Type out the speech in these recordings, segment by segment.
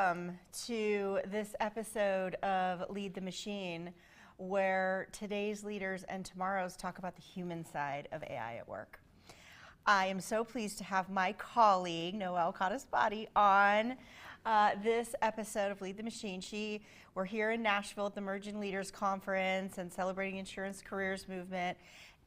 welcome to this episode of Lead the Machine, where today's leaders and tomorrow's talk about the human side of AI at work. I am so pleased to have my colleague, Noelle Cottespati, on this episode of Lead the Machine. We're here in Nashville at the Emerging Leaders Conference and celebrating Insurance Careers Movement.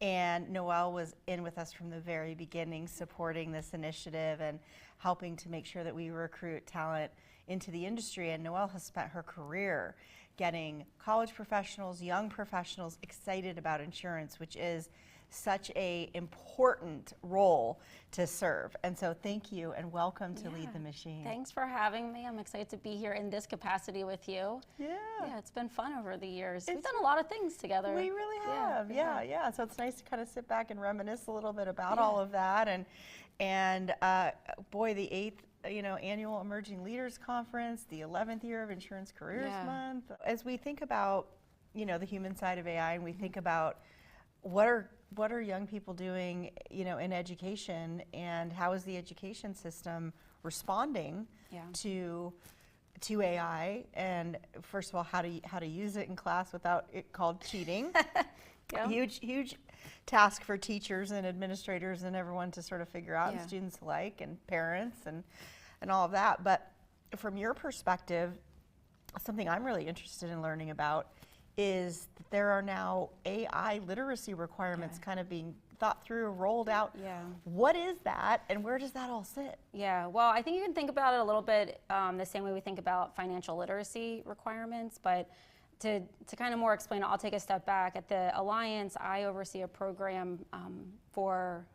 And Noelle was in with us from the very beginning, supporting this initiative and helping to make sure that we recruit talent into the industry. And Noelle has spent her career getting college professionals, young professionals excited about insurance, which is such a important role to serve. And so thank you and welcome to Lead the Machine. Thanks for having me. I'm excited to be here in this capacity with you. Yeah, it's been fun over the years. We've done a lot of things together. We really have. Yeah. So it's nice to kind of sit back and reminisce a little bit about all of that. And boy, the 8th annual Emerging Leaders Conference, the 11th year of Insurance Careers Month. As we think about the human side of AI, and we think about what are young people doing in education, and how is the education system responding to AI, and first of all, how to use it in class without it called cheating. Huge task for teachers and administrators and everyone to sort of figure out, and students alike, and parents and all of that. But from your perspective, something I'm really interested in learning about is that there are now AI literacy requirements kind of being thought through, rolled out. What is that, and where does that all sit? Well, I think you can think about it a little bit the same way we think about financial literacy requirements, but to kind of more explain, I'll take a step back. At the Alliance, I oversee a program for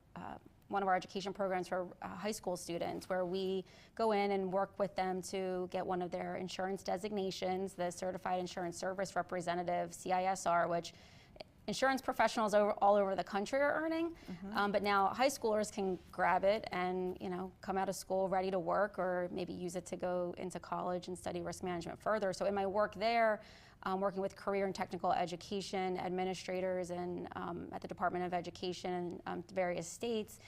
one of our education programs for high school students, where we go in and work with them to get one of their insurance designations, the Certified Insurance Service Representative, CISR, which insurance professionals all over the country are earning. But now high schoolers can grab it and come out of school ready to work, or maybe use it to go into college and study risk management further. So in my work there, working with career and technical education administrators and at the Department of Education and various states,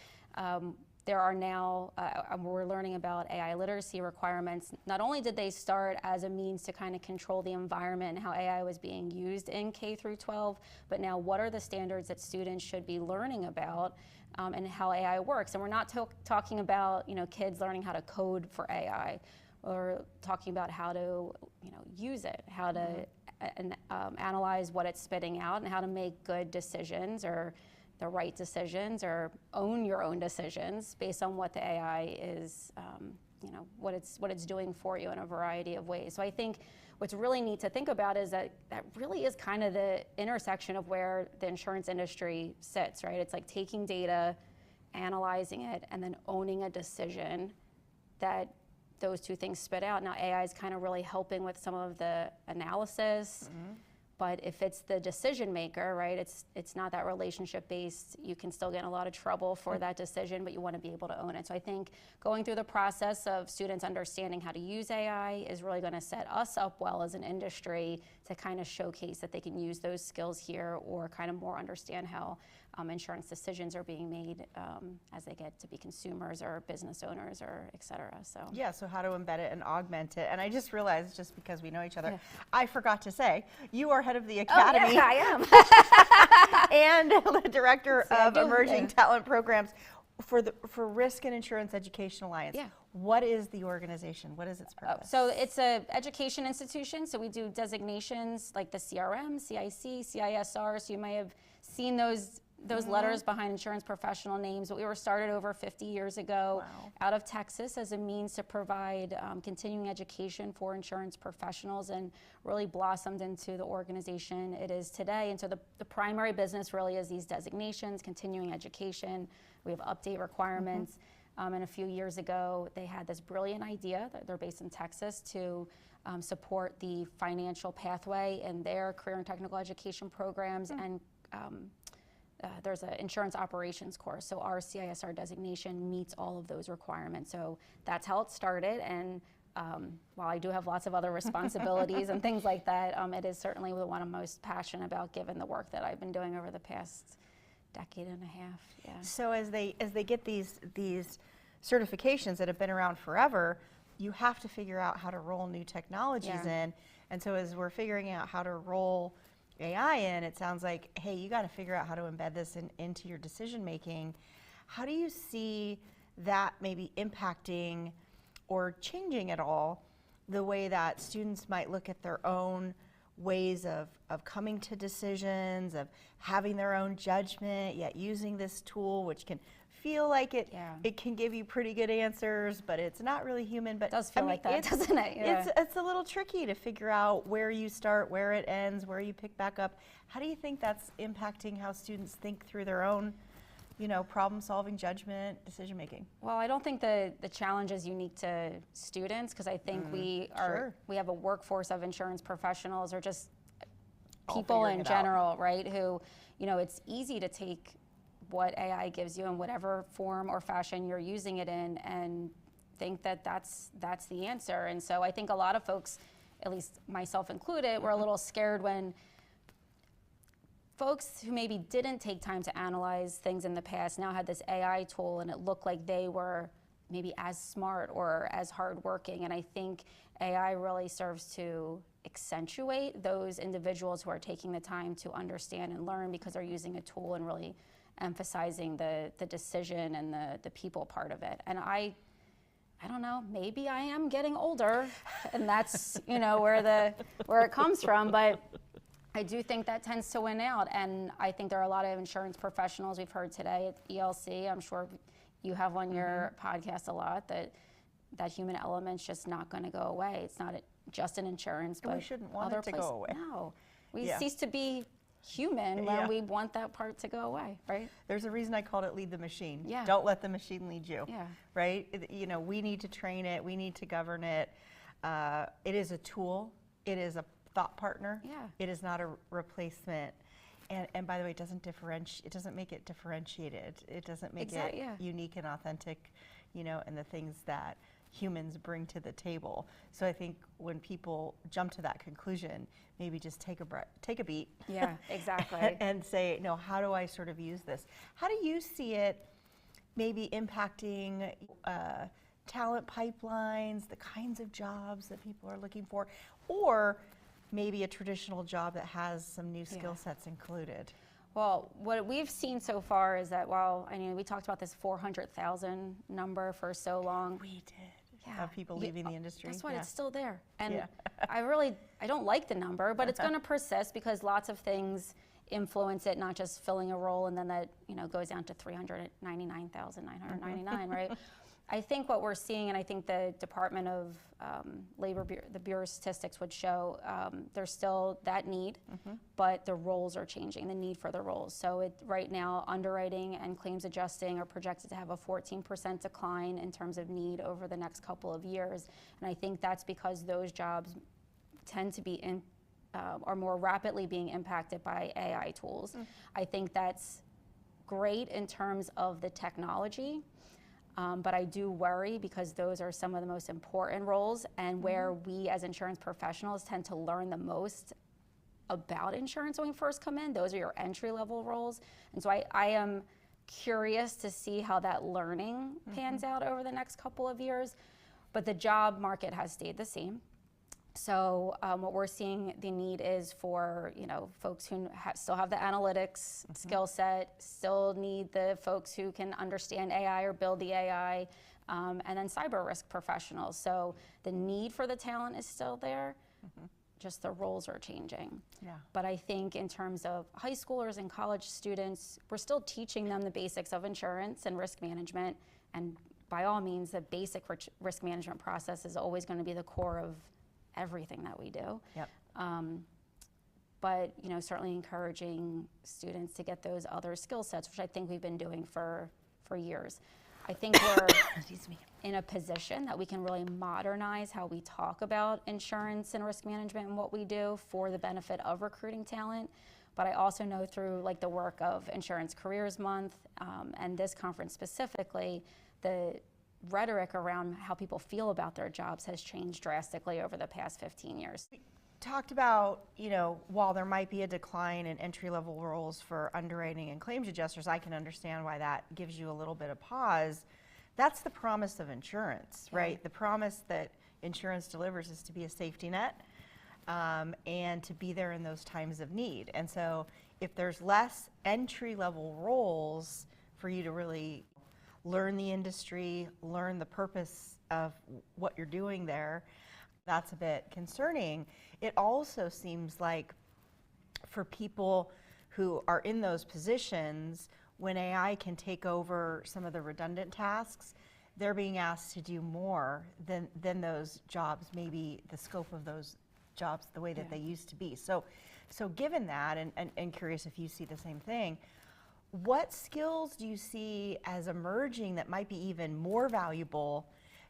there are now, we're learning about AI literacy requirements. Not only did they start as a means to kind of control the environment and how AI was being used in K through 12, but now what are the standards that students should be learning about and how AI works? And we're not talking about kids learning how to code for AI, or talking about how to use it, how to analyze what it's spitting out, and how to make good decisions, or the right decisions, or own your own decisions based on what the AI is, what it's doing for you in a variety of ways. So I think what's really neat to think about is that really is kind of the intersection of where the insurance industry sits, right? It's like taking data, analyzing it, and then owning a decision that those two things spit out. Now AI is kind of really helping with some of the analysis, but if it's the decision maker, right, it's not that relationship based. You can still get in a lot of trouble for that decision, but you want to be able to own it. So I think going through the process of students understanding how to use AI is really going to set us up well as an industry to kind of showcase that they can use those skills here, or kind of more understand how insurance decisions are being made as they get to be consumers or business owners, or et cetera. So how to embed it and augment it. And I just realized, just because we know each other, I forgot to say, you are head of the Academy. I am. And the Director of Emerging Talent Programs for Risk and Insurance Education Alliance. What is the organization? What is its purpose? So it's an education institution. So we do designations like the CRM, CIC, CISR. So you may have seen those letters behind insurance professional names. But we were started over 50 years ago out of Texas as a means to provide continuing education for insurance professionals, and really blossomed into the organization it is today. And so the primary business really is these designations, continuing education. We have update requirements. And a few years ago, they had this brilliant idea, that they're based in Texas, to support the financial pathway in their career and technical education programs. And there's an insurance operations course. So our CISR designation meets all of those requirements. So that's how it started. And while I do have lots of other responsibilities and things like that, it is certainly the one I'm most passionate about, given the work that I've been doing over the past decade and a half. So as they get these certifications that have been around forever, you have to figure out how to roll new technologies Yeah. in. And so as we're figuring out how to roll AI in, it sounds like, hey, you got to figure out how to embed this into your decision making. How do you see that maybe impacting or changing at all the way that students might look at their own ways of coming to decisions, of having their own judgment, yet using this tool, which can feel like it Yeah. it can give you pretty good answers, but it's not really human. But It does feel like that, doesn't it? Yeah. It's a little tricky to figure out where you start, where it ends, where you pick back up. How do you think that's impacting how students think through their own, problem solving, judgment, decision making? Well, I don't think the challenge is unique to students, because I think sure. we have a workforce of insurance professionals, or just All people figuring in it out. general, right? Who, it's easy to take what AI gives you in whatever form or fashion you're using it in, and think that that's the answer. And so I think a lot of folks, at least myself included, were a little scared when folks who maybe didn't take time to analyze things in the past now had this AI tool, and it looked like they were maybe as smart or as hardworking. And I think AI really serves to accentuate those individuals who are taking the time to understand and learn, because they're using a tool and really emphasizing the decision and the people part of it. And I don't know, maybe I am getting older, and that's where it comes from, but I do think that tends to win out. And I think there are a lot of insurance professionals we've heard today at ELC. I'm sure you have on your podcast a lot, that human element's just not going to go away. It's not just in insurance, And but we shouldn't want other it to places. go away. No, we Yeah. cease to be human when we want that part to go away, right? There's a reason I called it lead the machine. Yeah. Don't let the machine lead you. Yeah. Right? We need to train it. We need to govern it. It is a tool. It is a thought partner. Yeah. It is not a replacement. And by the way, it doesn't make it differentiated. It doesn't make it Yeah. unique and authentic, and the things that humans bring to the table. So I think when people jump to that conclusion, maybe just take a beat. Yeah, exactly. and say, no, how do I sort of use this? How do you see it maybe impacting talent pipelines, the kinds of jobs that people are looking for, or maybe a traditional job that has some new skill sets included? Well, what we've seen so far is that we talked about this 400,000 number for so long. We did. Of people leaving the industry. Guess what? Yeah. It's still there. And Yeah. I don't like the number, but it's going to persist, because lots of things influence it, not just filling a role and then that, goes down to 399,999, right? I think what we're seeing, and I think the Department of Labor, the Bureau of Statistics would show, there's still that need, but the roles are changing, the need for the roles. So right now, underwriting and claims adjusting are projected to have a 14% decline in terms of need over the next couple of years. And I think that's because those jobs tend to be are more rapidly being impacted by AI tools. I think that's great in terms of the technology. But I do worry, because those are some of the most important roles, and where we as insurance professionals tend to learn the most about insurance when we first come in. Those are your entry-level roles. And so I am curious to see how that learning pans out over the next couple of years. But the job market has stayed the same. So what we're seeing the need is for folks who still have the analytics skill set, still need the folks who can understand AI or build the AI, and then cyber risk professionals. So the need for the talent is still there, just the roles are changing. Yeah. But I think in terms of high schoolers and college students, we're still teaching them the basics of insurance and risk management, and by all means, the basic risk management process is always going to be the core of everything that we do. Yep. But certainly encouraging students to get those other skill sets, which I think we've been doing for years. I think we're Excuse me. in a position that we can really modernize how we talk about insurance and risk management and what we do for the benefit of recruiting talent. But I also know through the work of Insurance Careers Month and this conference specifically, the rhetoric around how people feel about their jobs has changed drastically over the past 15 years. Talked about, while there might be a decline in entry-level roles for underwriting and claims adjusters, I can understand why that gives you a little bit of pause. that's the promise of insurance, right? The promise that insurance delivers is to be a safety net, and to be there in those times of need. And so if there's less entry-level roles for you to really learn the industry, learn the purpose of what you're doing there, that's a bit concerning. It also seems like for people who are in those positions, when AI can take over some of the redundant tasks, they're being asked to do more than those jobs, maybe the scope of those jobs the way that they used to be. So given that, and curious if you see the same thing, what skills do you see as emerging that might be even more valuable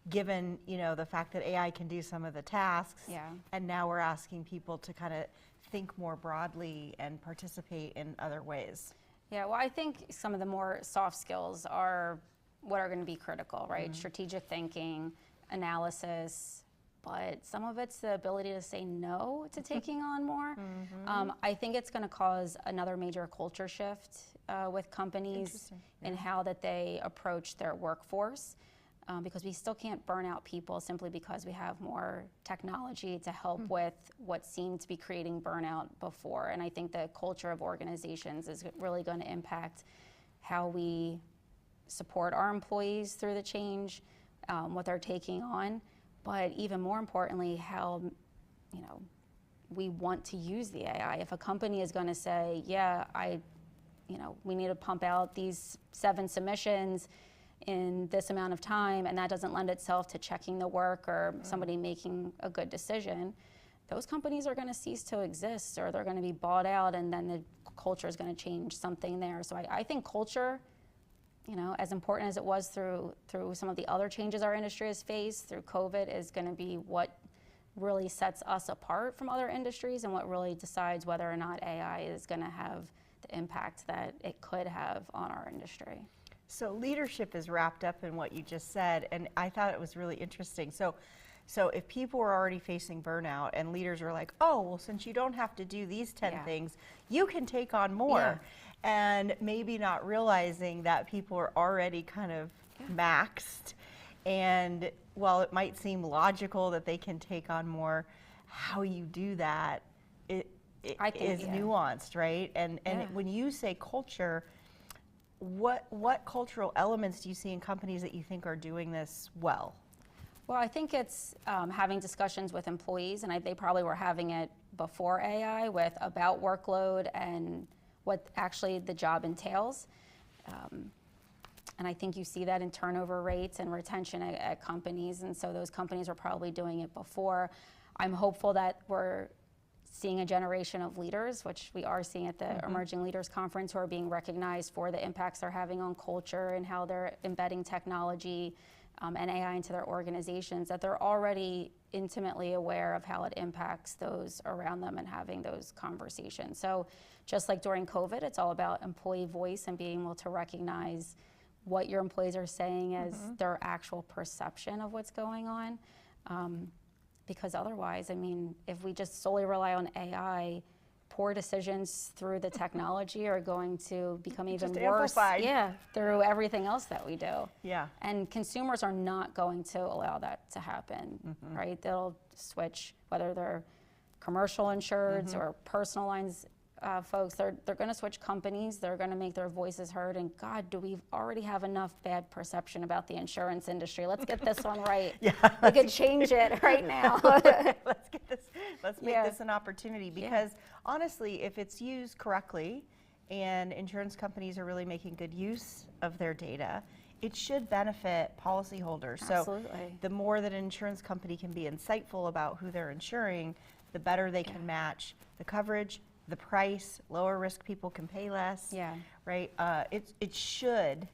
given, the fact that AI can do some of the tasks, and now we're asking people to kind of think more broadly and participate in other ways? Yeah, well, I think some of the more soft skills are what are going to be critical, right? Strategic thinking, analysis, but some of it's the ability to say no to taking on more. I think it's going to cause another major culture shift with companies in how that they approach their workforce, because we still can't burn out people simply because we have more technology to help with what seemed to be creating burnout before. And I think the culture of organizations is really going to impact how we support our employees through the change, what they're taking on, but even more importantly, how we want to use the AI. If a company is going to say, yeah, we need to pump out these 7 submissions in this amount of time, and that doesn't lend itself to checking the work or somebody making a good decision, those companies are going to cease to exist, or they're going to be bought out, and then the culture is going to change something there. So I think culture, as important as it was through some of the other changes our industry has faced through COVID, is going to be what really sets us apart from other industries and what really decides whether or not AI is going to have the impact that it could have on our industry. So leadership is wrapped up in what you just said, and I thought it was really interesting. So if people were already facing burnout and leaders are like, oh, well, since you don't have to do these 10 things, you can take on more. And maybe not realizing that people are already kind of maxed. And while it might seem logical that they can take on more, how you do that is nuanced, right? And when you say culture, what cultural elements do you see in companies that you think are doing this well? Well, I think it's having discussions with employees, and they probably were having it before AI about workload and what actually the job entails. And I think you see that in turnover rates and retention at companies, and so those companies are probably doing it before. I'm hopeful that we're seeing a generation of leaders, which we are seeing at the Emerging Leaders Conference, who are being recognized for the impacts they're having on culture and how they're embedding technology and AI into their organizations, that they're already intimately aware of how it impacts those around them and having those conversations. So just like during COVID, it's all about employee voice and being able to recognize what your employees are saying as their actual perception of what's going on. Because otherwise, if we just solely rely on AI, poor decisions through the technology are going to become even worse. Amplified. Through everything else that we do. And consumers are not going to allow that to happen, right? They'll switch, whether they're commercial insureds or personal lines folks, they're going to switch companies, they're going to make their voices heard, and God, do we already have enough bad perception about the insurance industry? Let's get this one right. We could change it right now. Let's make this an opportunity, because honestly, if it's used correctly and insurance companies are really making good use of their data, it should benefit policyholders. Absolutely. So the more that an insurance company can be insightful about who they're insuring, the better they can match the coverage, the price, lower risk people can pay less, right? It should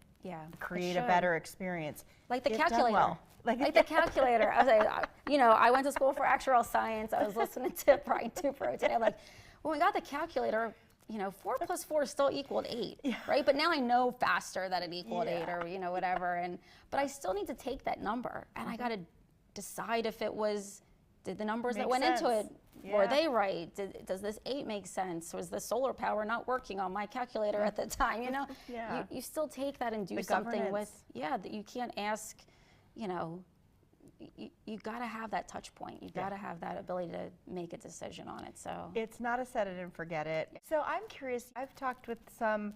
create a better experience. Like the calculator. Like the calculator. I was like, I went to school for actuarial science. I was listening to Brian Tupro today. I'm like, when we got the calculator, 4 plus 4 still equaled 8, right? But now I know faster that it equaled 8 or, whatever. But I still need to take that number, and I got to decide if it was did the numbers that Makes went into it, sense. were Yeah. they right? Does this 8 make sense? Was the solar power not working on my calculator at the time? You know, Yeah. you still take that and do The something governance. with, yeah, that you can't ask, you know, you got to have that touch point. You got to have that ability to make a decision on it. So It's not a set it and forget it. So I'm curious, I've talked with some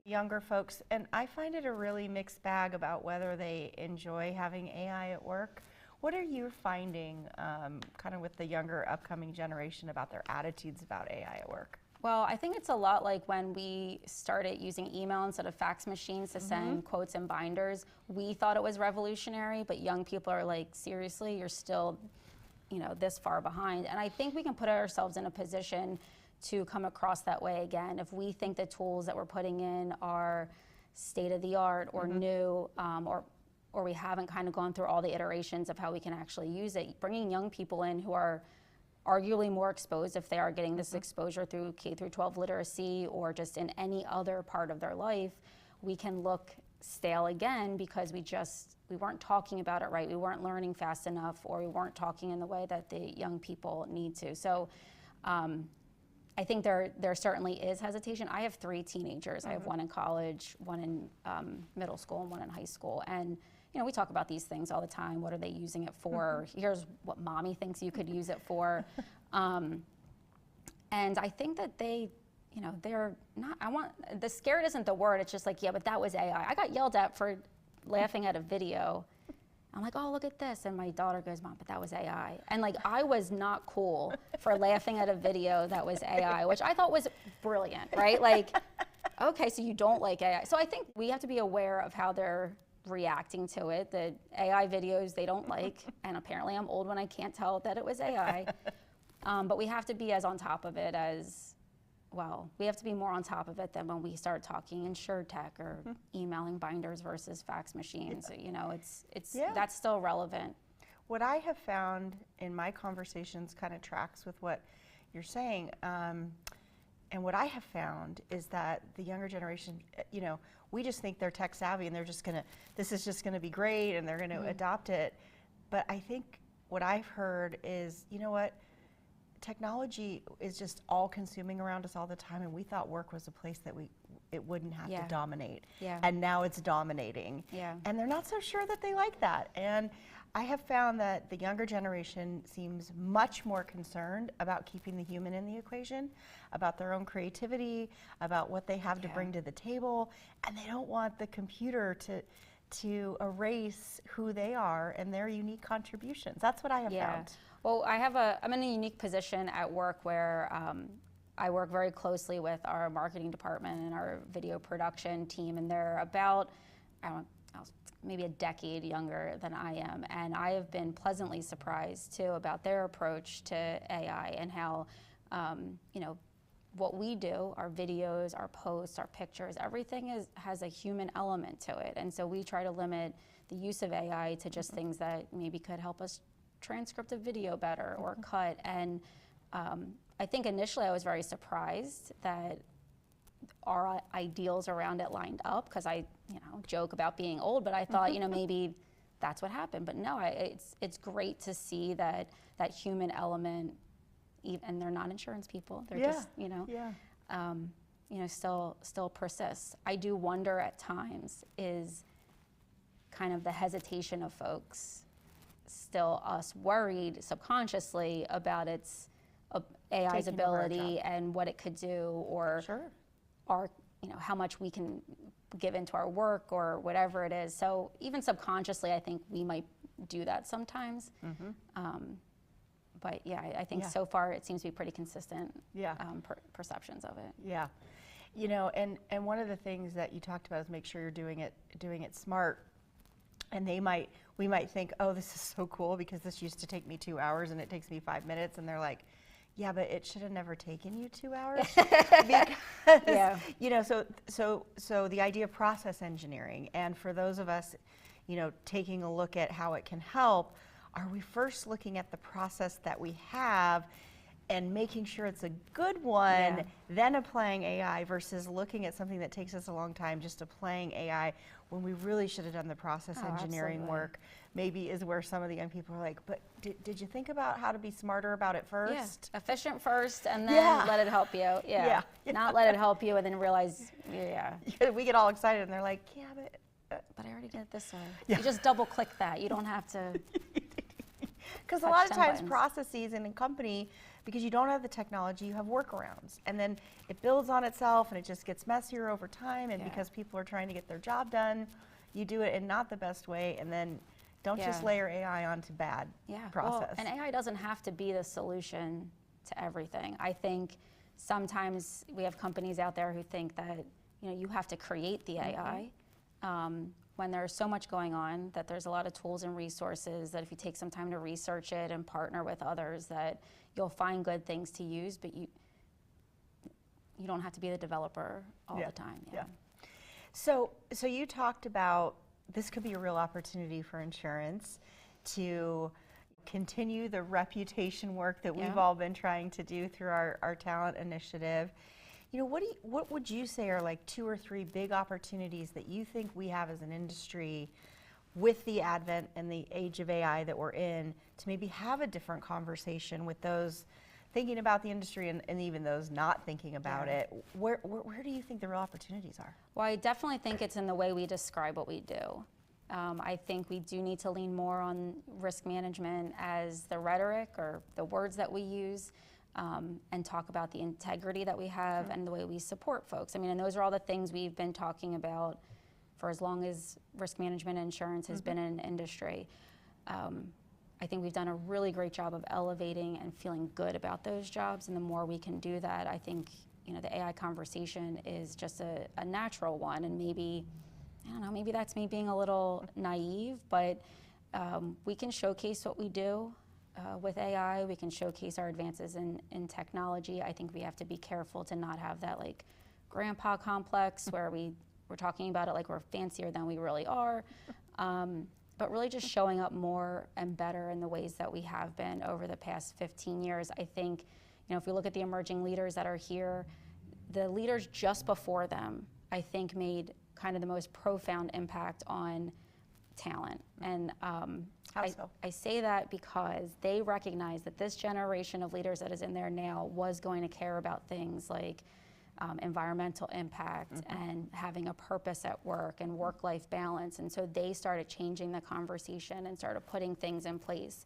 younger folks, and I find it a really mixed bag about whether they enjoy having AI at work. What are you finding kind of with the younger upcoming generation about their attitudes about AI at work? well, I think it's a lot like when we started using email instead of fax machines to send quotes and binders. We thought it was revolutionary, but young people are like, seriously, you're still, you know, this far behind. And I think we can put ourselves in a position to come across that way again. If we think the tools that we're putting in are state of the art or new, or we haven't kind of gone through all the iterations of how we can actually use it, bringing young people in who are arguably more exposed if they are getting this exposure through K through 12 literacy or just in any other part of their life, we can look stale again because we weren't talking about it right, we weren't learning fast enough, or we weren't talking in the way that the young people need to. So I think there certainly is hesitation. I have 3 teenagers. I have one in college, one in middle school, and one in high school. And you know, we talk about these things all the time. What are they using it for? Here's what mommy thinks you could use it for. And I think that they, you know, they're not, the scared isn't the word. It's just like, yeah, but that was AI. I got yelled at for laughing at a video. I'm like, oh, look at this. And my daughter goes, Mom, but that was AI. And like, I was not cool for laughing at a video that was AI, which I thought was brilliant, right? Like, okay, so you don't like AI. So I think we have to be aware of how they're reacting to it. The AI videos they don't like, and apparently I'm old when I can't tell that it was AI. But we have to be as on top of it as, well, we have to be more on top of it than when we start talking InsurTech or emailing binders versus fax machines. You know, it's that's still relevant. What I have found in my conversations kind of tracks with what you're saying. And what I have found is that the younger generation, you know, we just think they're tech savvy and they're just gonna, this is just gonna be great and they're gonna adopt it. But I think what I've heard is, you know what, technology is just all consuming around us all the time, and we thought work was a place that it wouldn't have to dominate. Yeah. And now it's dominating. Yeah. And they're not so sure that they like that. And I have found that the younger generation seems much more concerned about keeping the human in the equation, about their own creativity, about what they have to bring to the table, and they don't want the computer to erase who they are and their unique contributions. That's what I have found. Well, I'm in a unique position at work where I work very closely with our marketing department and our video production team, and they're about, maybe a decade younger than I am, and I have been pleasantly surprised too about their approach to AI and how, you know, what we do, our videos, our posts, our pictures, everything has a human element to it, and so we try to limit the use of AI to just things that maybe could help us transcript a video better or cut. And I think initially I was very surprised that our ideals around it lined up, because I, you know, joke about being old, but I thought, you know, maybe that's what happened. But no, it's great to see that human element, and they're not insurance people. They're just, you know, you know, still persists. I do wonder at times, is kind of the hesitation of folks still us worried subconsciously about its AI's Taking over our ability job. and what it could do, or our, you know, how much we can give into our work or whatever it is. So even subconsciously, I think we might do that sometimes. But yeah, I think so far it seems to be pretty consistent perceptions of it. Yeah. You know, and one of the things that you talked about is make sure you're doing it smart. And we might think, oh, this is so cool because this used to take me 2 hours and it takes me 5 minutes. And they're like, yeah, but it should have never taken you 2 hours. Because, you know, so the idea of process engineering, and for those of us, you know, taking a look at how it can help, are we first looking at the process that we have and making sure it's a good one, Yeah. then applying AI versus looking at something that takes us a long time, just applying AI when we really should have done the process Oh, engineering absolutely. work, maybe is where some of the young people are like, but did you think about how to be smarter about it first? Yeah, efficient first, and then Yeah. let it help you. Yeah. Yeah. Not let it help you, and then realize, We get all excited and they're like, yeah, but I already did it this way. Yeah. You just double click that. You don't have to. because a Touch lot of 10 times buttons. processes in a company, because you don't have the technology, you have workarounds. And then it builds on itself and it just gets messier over time. And Yeah. because people are trying to get their job done, you do it in not the best way. And then don't just Yeah. layer AI onto bad Yeah, process. Well, and AI doesn't have to be the solution to everything. I think sometimes we have companies out there who think that you have to create the AI. When there's so much going on, that there's a lot of tools and resources that if you take some time to research it and partner with others, that you'll find good things to use, but you don't have to be the developer all Yeah. the time. Yeah. So you talked about this could be a real opportunity for insurance to continue the reputation work that we've Yeah. all been trying to do through our talent initiative. What would you say are like 2 or 3 big opportunities that you think we have as an industry with the advent and the age of AI that we're in to maybe have a different conversation with those thinking about the industry and even those not thinking about Yeah. it? Where do you think the real opportunities are? Well, I definitely think it's in the way we describe what we do. I think we do need to lean more on risk management as the rhetoric or the words that we use, and talk about the integrity that we have and the way we support folks. I mean, and those are all the things we've been talking about for as long as risk management and insurance has been in industry. I think we've done a really great job of elevating and feeling good about those jobs, and the more we can do that, I think the AI conversation is just a natural one, and maybe, I don't know, maybe that's me being a little naive, but we can showcase what we do with AI. We can showcase our advances in technology. I think we have to be careful to not have that like grandpa complex where we're talking about it like we're fancier than we really are. But really just showing up more and better in the ways that we have been over the past 15 years. I think, if you look at the emerging leaders that are here, the leaders just before them, I think, made kind of the most profound impact on talent. And How so? I say that because they recognize that this generation of leaders that is in there now was going to care about things like environmental impact and having a purpose at work and work-life balance. And so they started changing the conversation and started putting things in place.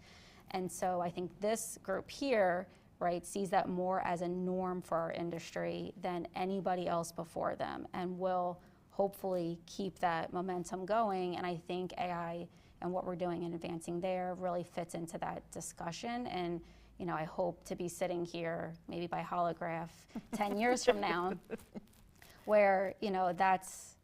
And so I think this group here, right, sees that more as a norm for our industry than anybody else before them, and will hopefully keep that momentum going. And I think AI and what we're doing and advancing there really fits into that discussion. And I hope to be sitting here maybe by holograph 10 years from now where, that's,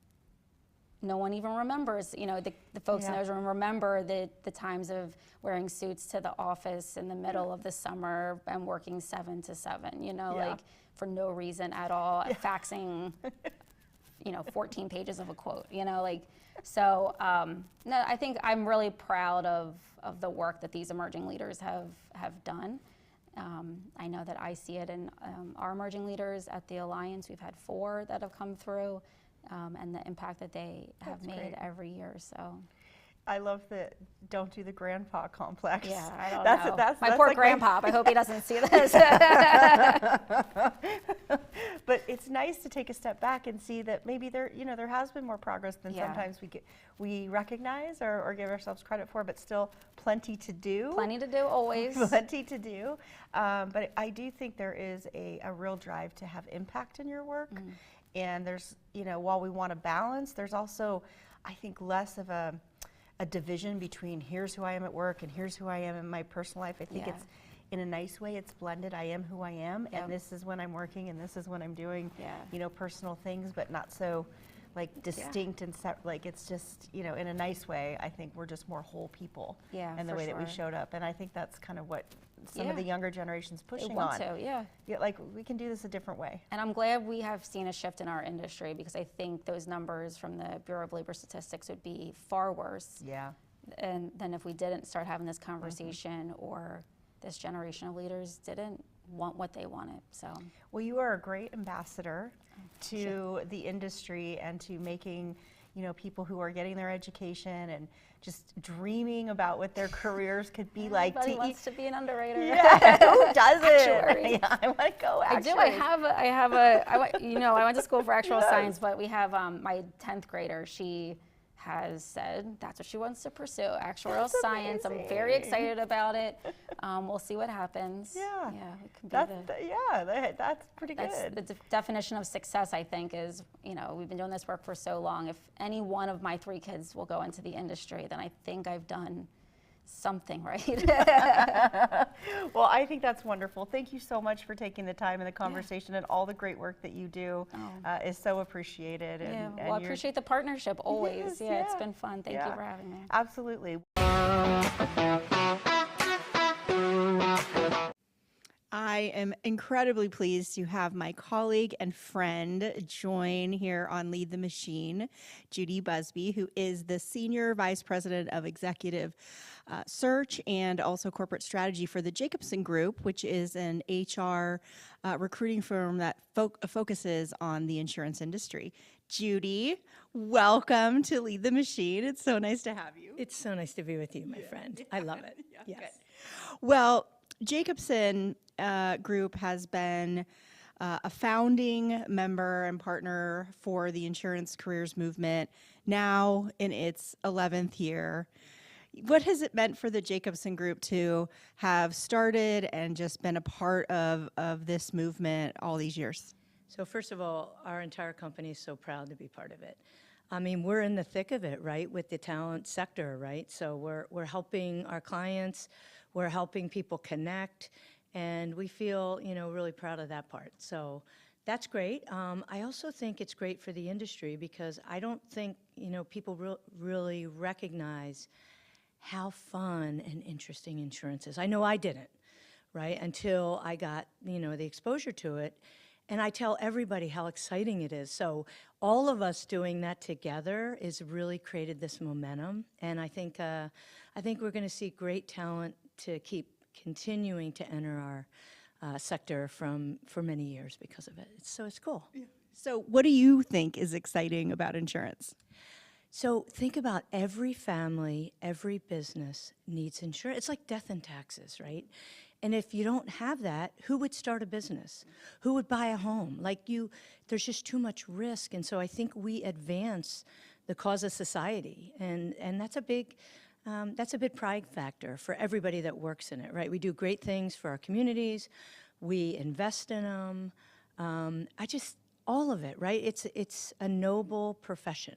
no one even remembers, the folks in Yeah. those room remember the times of wearing suits to the office in the middle of the summer and working 7 to 7, like for no reason at all, faxing, 14 pages of a quote, so no, I think I'm really proud of the work that these emerging leaders have done. I know that I see it in our emerging leaders at the Alliance. We've had 4 that have come through, and the impact that they have That's made great. every year. So I love the don't do the grandpa complex. yeah, I don't That's- know. that's- My that's poor like grandpa. I hope he doesn't see this. But it's nice to take a step back and see that maybe there has been more progress than Yeah. sometimes we recognize or give ourselves credit for, but still plenty to do. Plenty to do always. Plenty to do. But I do think there is a real drive to have impact in your work. And there's, while we want to balance, there's also, I think, less of a division between here's who I am at work and here's who I am in my personal life. I think Yeah. it's, in a nice way, it's blended. I am who I am, Yep. and this is when I'm working, and this is when I'm doing, Yeah. personal things, but not so like distinct and like it's just, in a nice way. I think we're just more whole people. Yeah, And the for way that we sure. showed up, and I think that's kind of what some Yeah. of the younger generations They pushing want on. to, yeah. Yeah, like we can do this a different way. And I'm glad we have seen a shift in our industry, because I think those numbers from the Bureau of Labor Statistics would be far worse Yeah. than if we didn't start having this conversation or this generation of leaders didn't want what they wanted. So Well, you are a great ambassador to the industry and to making, people who are getting their education and just dreaming about what their careers could be like. Everybody wants to be an underwriter. Yeah, who doesn't? Actuary. Yeah, I want to go I actuary. do. I went to school for actuarial science, but we have my 10th grader. She has said that's what she wants to pursue, actuarial science. I'm very amazing. excited about it. We'll see what happens. Yeah. It could be That's pretty that's good. the definition of success, I think, is, we've been doing this work for so long. If any one of my 3 kids will go into the industry, then I think I've done something right. Well, I think that's wonderful. Thank you so much for taking the time and the conversation, and all the great work that you do is so appreciated. Yeah, And well, I appreciate the partnership always. Yes, It's yeah. been fun. Thank you for having me. Absolutely. I am incredibly pleased to have my colleague and friend join here on Lead the Machine, Judy Busby, who is the Senior Vice President of Executive Search and also Corporate Strategy for the Jacobson Group, which is an HR recruiting firm that focuses on the insurance industry. Judy, welcome to Lead the Machine. It's so nice to have you. It's so nice to be with you, my friend. I love it. Yes. Good. Well, Jacobson Group has been a founding member and partner for the Insurance Careers Movement, now in its 11th year. What has it meant for the Jacobson Group to have started and just been a part of this movement all these years? So first of all, our entire company is so proud to be part of it. I mean, we're in the thick of it, right, with the talent sector, right? So we're helping our clients, we're helping people connect, and we feel, really proud of that part. So that's great. I also think it's great for the industry because I don't think, people really recognize how fun and interesting insurance is. I know I didn't, right, until I got, the exposure to it. And I tell everybody how exciting it is. So all of us doing that together has really created this momentum. And I think we're going to see great talent to keep continuing to enter our sector for many years because of it. So it's cool. Yeah. So what do you think is exciting about insurance? So think about every family, every business needs insurance. It's like death and taxes, right? And if you don't have that, who would start a business? Who would buy a home? There's just too much risk. And so I think we advance the cause of society. And that's a big pride factor for everybody that works in it, right? We do great things for our communities. We invest in them. All of it, right? It's a noble profession,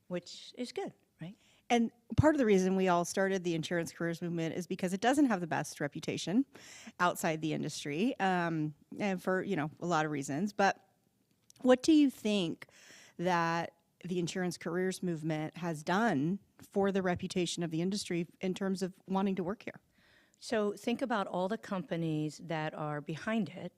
which is good, right? And part of the reason we all started the Insurance Careers Movement is because it doesn't have the best reputation outside the industry, and for a lot of reasons. But what do you think that the Insurance Careers Movement has done for the reputation of the industry in terms of wanting to work here? So think about all the companies that are behind it,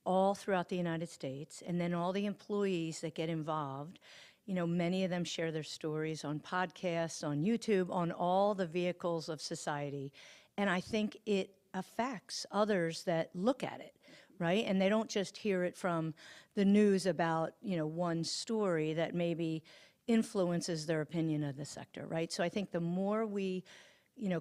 all throughout the United States, and then all the employees that get involved. Many of them share their stories on podcasts, on YouTube, on all the vehicles of society. And I think it affects others that look at it, right? And they don't just hear it from the news about, one story that maybe influences their opinion of the sector, right? So I think the more we,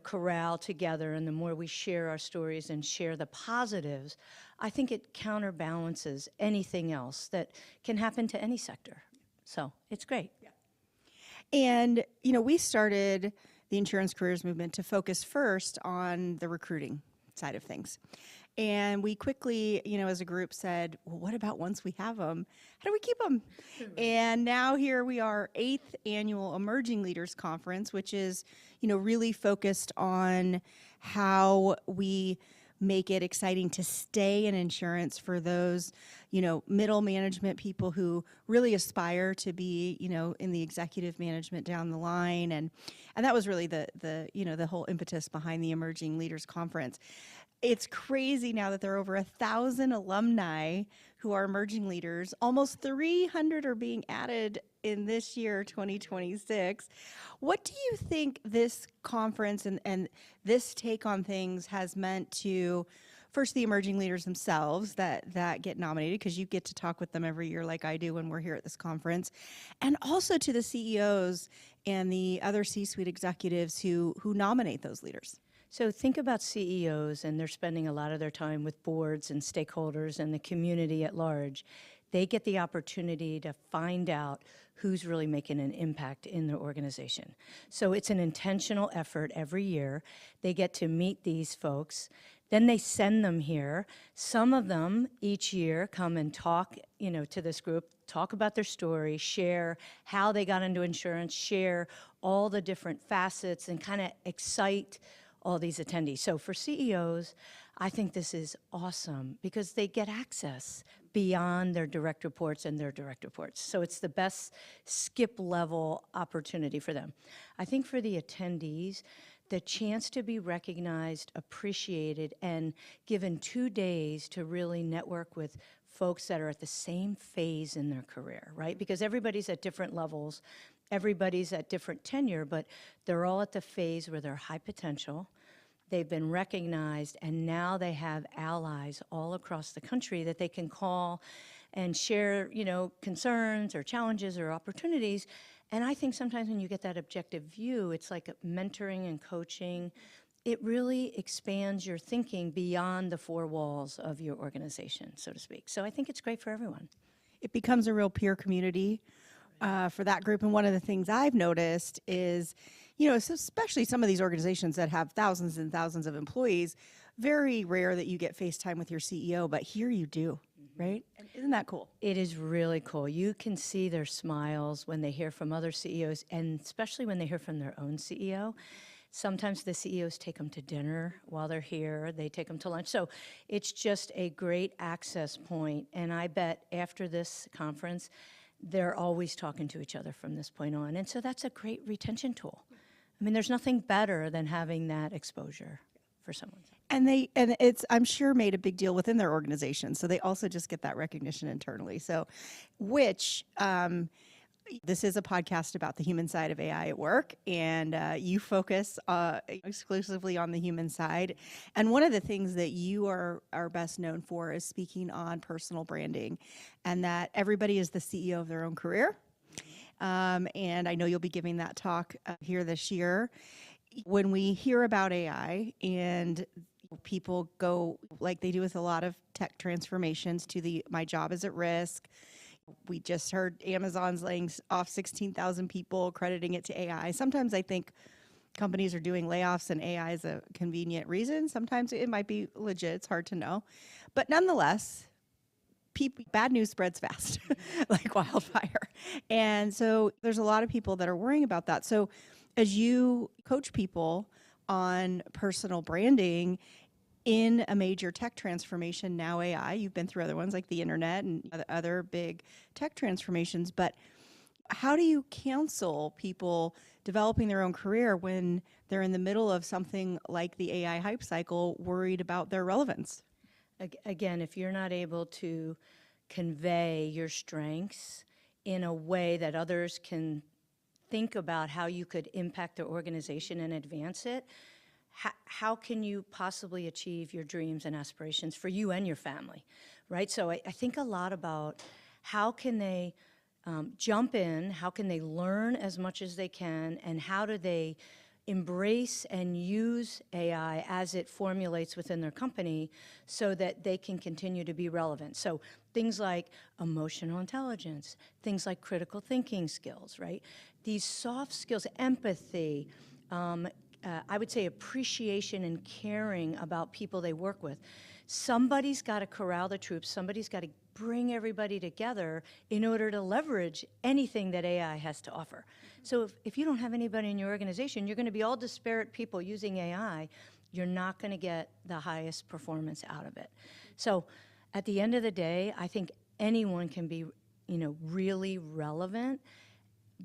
corral together and the more we share our stories and share the positives, I think it counterbalances anything else that can happen to any sector. So it's great. Yeah. And, we started the Insurance Careers Movement to focus first on the recruiting side of things. And we quickly, as a group said, well, what about once we have them? How do we keep them? And now here we are, 8th Annual Emerging Leaders Conference, which is, really focused on how we make it exciting to stay in insurance for those, middle management people who really aspire to be, in the executive management down the line. And that was really the whole impetus behind the Emerging Leaders Conference. It's crazy now that there are over 1,000 alumni who are emerging leaders. Almost 300 are being added in this year, 2026. What do you think this conference and this take on things has meant to first the emerging leaders themselves that get nominated, because you get to talk with them every year like I do when we're here at this conference, and also to the CEOs and the other C-suite executives who nominate those leaders. So think about CEOs, and they're spending a lot of their time with boards and stakeholders and the community at large. They get the opportunity to find out who's really making an impact in their organization. So it's an intentional effort every year. They get to meet these folks. Then they send them here. Some of them each year come and talk, to this group, talk about their story, share how they got into insurance, share all the different facets, and kind of excite all these attendees. So for CEOs, I think this is awesome because they get access beyond their direct reports and their direct reports. So it's the best skip level opportunity for them. I think for the attendees, the chance to be recognized, appreciated, and given 2 days to really network with folks that are at the same phase in their career, right? Because everybody's at different levels, everybody's at different tenure, but they're all at the phase where they're high potential, they've been recognized, and now they have allies all across the country that they can call and share, concerns or challenges or opportunities. And I think sometimes when you get that objective view, it's like mentoring and coaching. It really expands your thinking beyond the four walls of your organization, so to speak. So I think it's great for everyone. It becomes a real peer community for that group. And one of the things I've noticed is, especially some of these organizations that have thousands and thousands of employees, very rare that you get FaceTime with your CEO, but here you do, right? And isn't that cool? It is really cool. You can see their smiles when they hear from other CEOs, and especially when they hear from their own CEO. Sometimes the CEOs take them to dinner while they're here. They take them to lunch. So it's just a great access point. And I bet after this conference, they're always talking to each other from this point on. And so that's a great retention tool. I mean, there's nothing better than having that exposure for someone. And it's, I'm sure, made a big deal within their organization. So they also just get that recognition internally. So, this is a podcast about the human side of AI at work, and you focus exclusively on the human side. And one of the things that you are best known for is speaking on personal branding, and that everybody is the CEO of their own career. And I know you'll be giving that talk here this year. When we hear about AI and people go, like they do with a lot of tech transformations, to the my job is at risk. We just heard Amazon's laying off 16,000 people, crediting it to AI. Sometimes I think companies are doing layoffs and AI is a convenient reason. Sometimes it might be legit. It's hard to know. But nonetheless, bad news spreads fast, like wildfire. And so there's a lot of people that are worrying about that. So as you coach people on personal branding, in a major tech transformation, now AI, you've been through other ones like the internet and other big tech transformations, but how do you counsel people developing their own career when they're in the middle of something like the AI hype cycle, worried about their relevance? Again, if you're not able to convey your strengths in a way that others can think about how you could impact their organization and advance it, how can you possibly achieve your dreams and aspirations for you and your family, right? So I think a lot about how can they jump in, how can they learn as much as they can, and how do they embrace and use AI as it formulates within their company so that they can continue to be relevant. So things like emotional intelligence, things like critical thinking skills, right? These soft skills, empathy, I would say appreciation and caring about people they work with. Somebody's got to corral the troops. Somebody's got to bring everybody together in order to leverage anything that AI has to offer. So if you don't have anybody in your organization, you're going to be all disparate people using AI. You're not going to get the highest performance out of it. So at the end of the day, I think anyone can be, really relevant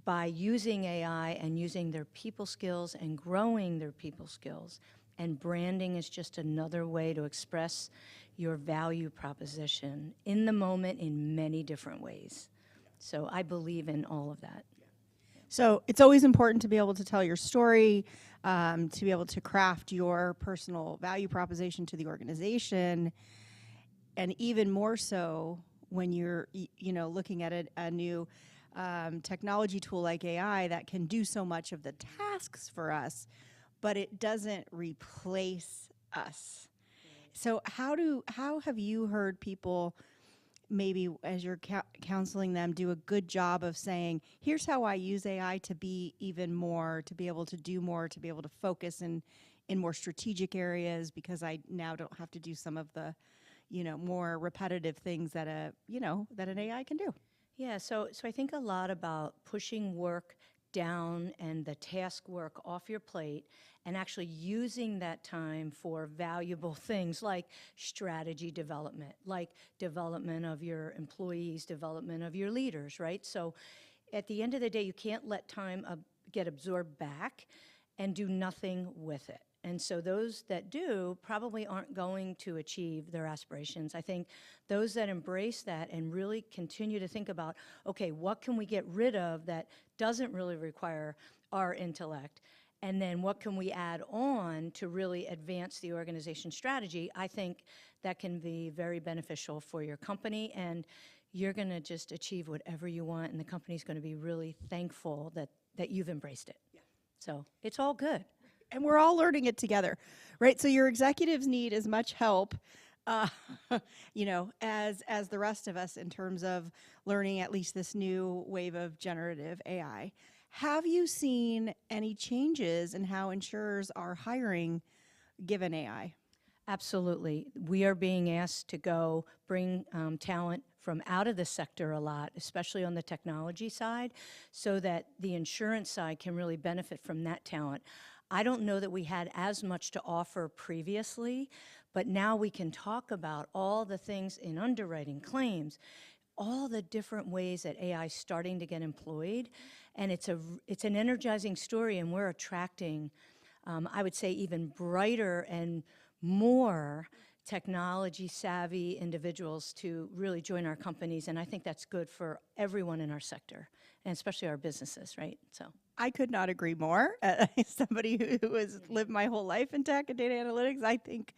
by using AI and using their people skills and growing their people skills. And branding is just another way to express your value proposition in the moment in many different ways. So I believe in all of that. So it's always important to be able to tell your story, to be able to craft your personal value proposition to the organization, and even more so when you're looking at a new technology tool like AI that can do so much of the tasks for us, but it doesn't replace us. So how have you heard people, maybe as you're counseling them, do a good job of saying, here's how I use AI to be even more, to be able to do more, to be able to focus in more strategic areas, because I now don't have to do some of the, more repetitive things that an AI can do. Yeah, so I think a lot about pushing work down and the task work off your plate and actually using that time for valuable things like strategy development, like development of your employees, development of your leaders, right? So at the end of the day, you can't let time get absorbed back and do nothing with it. And so those that do probably aren't going to achieve their aspirations. I think those that embrace that and really continue to think about, okay, what can we get rid of that doesn't really require our intellect? And then what can we add on to really advance the organization strategy? I think that can be very beneficial for your company, and you're going to just achieve whatever you want, and the company's going to be really thankful that you've embraced it. Yeah. So it's all good. And we're all learning it together, right? So your executives need as much help, as the rest of us in terms of learning at least this new wave of generative AI. Have you seen any changes in how insurers are hiring given AI? Absolutely. We are being asked to go bring talent from out of the sector a lot, especially on the technology side, so that the insurance side can really benefit from that talent. I don't know that we had as much to offer previously, but now we can talk about all the things in underwriting, claims, all the different ways that AI is starting to get employed, and it's an energizing story, and we're attracting, I would say, even brighter and more technology-savvy individuals to really join our companies, and I think that's good for everyone in our sector, and especially our businesses, right? So I could not agree more. Somebody who has lived my whole life in tech and data analytics, I think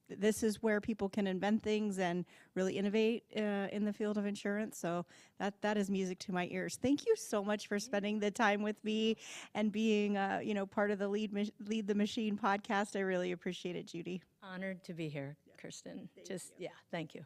this is where people can invent things and really innovate in the field of insurance. So that is music to my ears. Thank you so much for spending the time with me and being part of the Lead the Machine podcast. I really appreciate it, Judy. Honored to be here, Kirsten. Thank you.